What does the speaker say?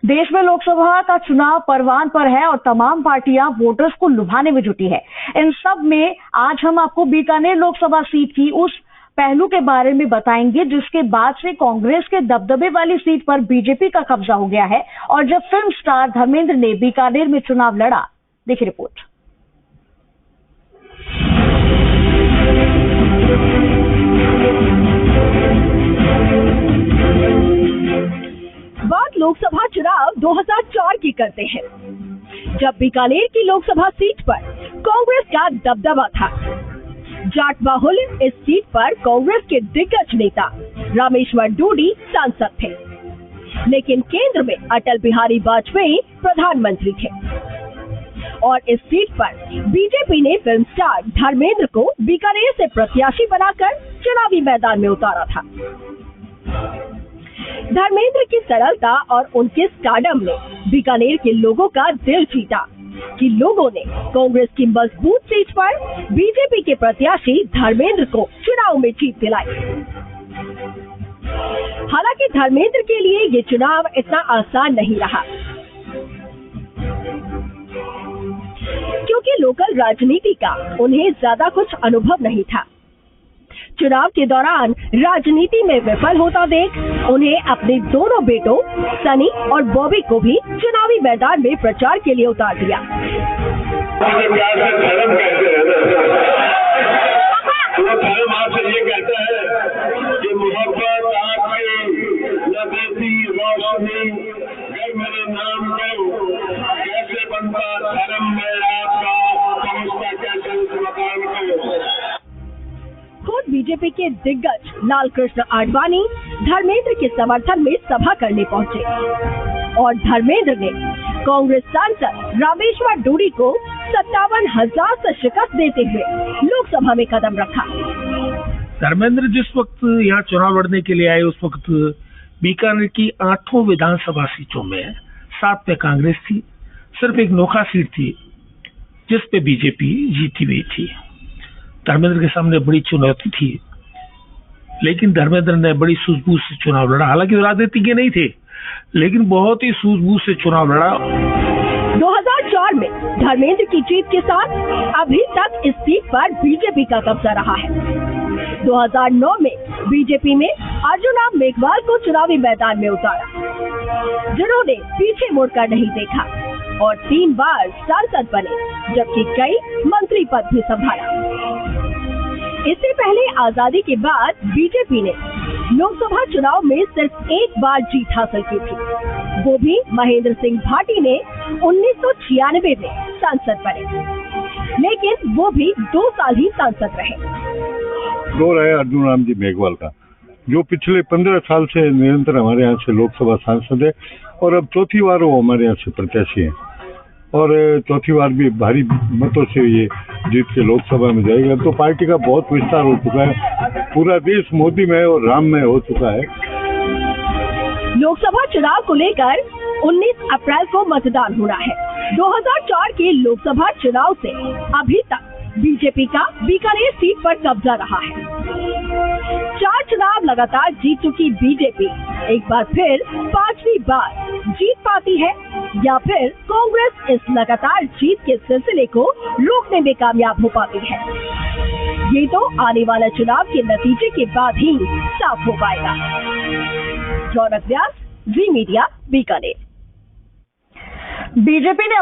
देश में लोकसभा का चुनाव परवान पर है और तमाम पार्टियां वोटर्स को लुभाने में जुटी है। इन सब में आज हम आपको बीकानेर लोकसभा सीट की उस पहलू के बारे में बताएंगे जिसके बाद से कांग्रेस के दबदबे वाली सीट पर बीजेपी का कब्जा हो गया है और जब फिल्म स्टार धर्मेंद्र ने बीकानेर में चुनाव लड़ा। देखिए रिपोर्ट। बात लोकसभा चुनाव 2004 की करते हैं, जब बीकानेर की लोकसभा सीट पर कांग्रेस का दबदबा था। जाट बाहुल इस सीट पर कांग्रेस के दिग्गज नेता रामेश्वर डूडी सांसद थे, लेकिन केंद्र में अटल बिहारी वाजपेयी प्रधानमंत्री थे और इस सीट पर बीजेपी ने फिल्म स्टार धर्मेंद्र को बीकानेर से प्रत्याशी बनाकर चुनावी मैदान में उतारा था। धर्मेंद्र की सरलता और उनके स्टारडम ने बीकानेर के लोगों का दिल जीता कि लोगों ने कांग्रेस की मजबूत सीट पर बीजेपी के प्रत्याशी धर्मेंद्र को चुनाव में जीत दिलाई। हालांकि धर्मेंद्र के लिए ये चुनाव इतना आसान नहीं रहा, क्योंकि लोकल राजनीति का उन्हें ज्यादा कुछ अनुभव नहीं था। चुनाव के दौरान राजनीति में विफल होता देख उन्हें अपने दोनों बेटों सनी और बॉबी को भी चुनावी मैदान में प्रचार के लिए उतार दिया। धर्म आपसे ये कहता है कि मोहब्बत आपकी नजदी रोशनी मेरे नाम को कैसे बनता धर्म में आपका पहुंचता कैसे उस मकान को। खुद बीजेपी के दिग्गज लालकृष्ण आडवाणी धर्मेंद्र के समर्थन में सभा करने पहुंचे और धर्मेंद्र ने कांग्रेस सांसद रामेश्वर डूडी को 57,000 से शिकस्त देते हुए लोकसभा में कदम रखा। धर्मेंद्र जिस वक्त यहाँ चुनाव लड़ने के लिए आए उस वक्त बीकानेर की 8 विधानसभा सीटों में 7 पे कांग्रेस थी। सिर्फ एक नोखा सीट थी जिस पे बीजेपी जीती हुई थी। धर्मेंद्र के सामने बड़ी चुनौती थी, लेकिन धर्मेंद्र ने बड़ी सूझबूझ से चुनाव लड़ा। हालांकि वो राजनीतिज्ञ नहीं थे, लेकिन बहुत ही सूझबूझ से चुनाव लड़ा। 2004 में धर्मेंद्र की जीत के साथ अभी तक इस सीट पर बीजेपी का कब्जा रहा है। 2009 में बीजेपी ने अर्जुन मेघवाल को चुनावी मैदान में उतारा, जिन्होंने पीछे मुड़कर नहीं देखा और 3 बार सांसद बने, जबकि कई मंत्री पद भी संभाला। इससे पहले आजादी के बाद बीजेपी ने लोकसभा चुनाव में सिर्फ एक बार जीत हासिल की थी, वो भी महेंद्र सिंह भाटी ने 1996 में सांसद बने, लेकिन वो भी 2 साल ही सांसद रहे। दौर है अर्जुन राम जी मेघवाल का, जो पिछले 15 साल से निरंतर हमारे यहाँ से लोकसभा सांसद है और अब चौथी बार वो हमारे यहाँ से प्रत्याशी है और चौथी बार भी भारी मतों से ये जीत के लोकसभा में जाएगा। तो पार्टी का बहुत विस्तार हो चुका है, पूरा देश मोदी में और राम में हो चुका है। लोकसभा चुनाव को लेकर 19 अप्रैल को मतदान होना है। 2004 के लोकसभा चुनाव से अभी तक बीजेपी का बीकानेर सीट पर कब्जा रहा है। 4 चुनाव लगातार जीत चुकी बीजेपी एक बार फिर 5वीं बार जीत पाती है या फिर कांग्रेस इस लगातार जीत के सिलसिले को रोकने में कामयाब हो पाती है, ये तो आने वाला चुनाव के नतीजे के बाद ही साफ हो पाएगा। रौनक व्यास, जी मीडिया, बीकानेर। बीजेपी ने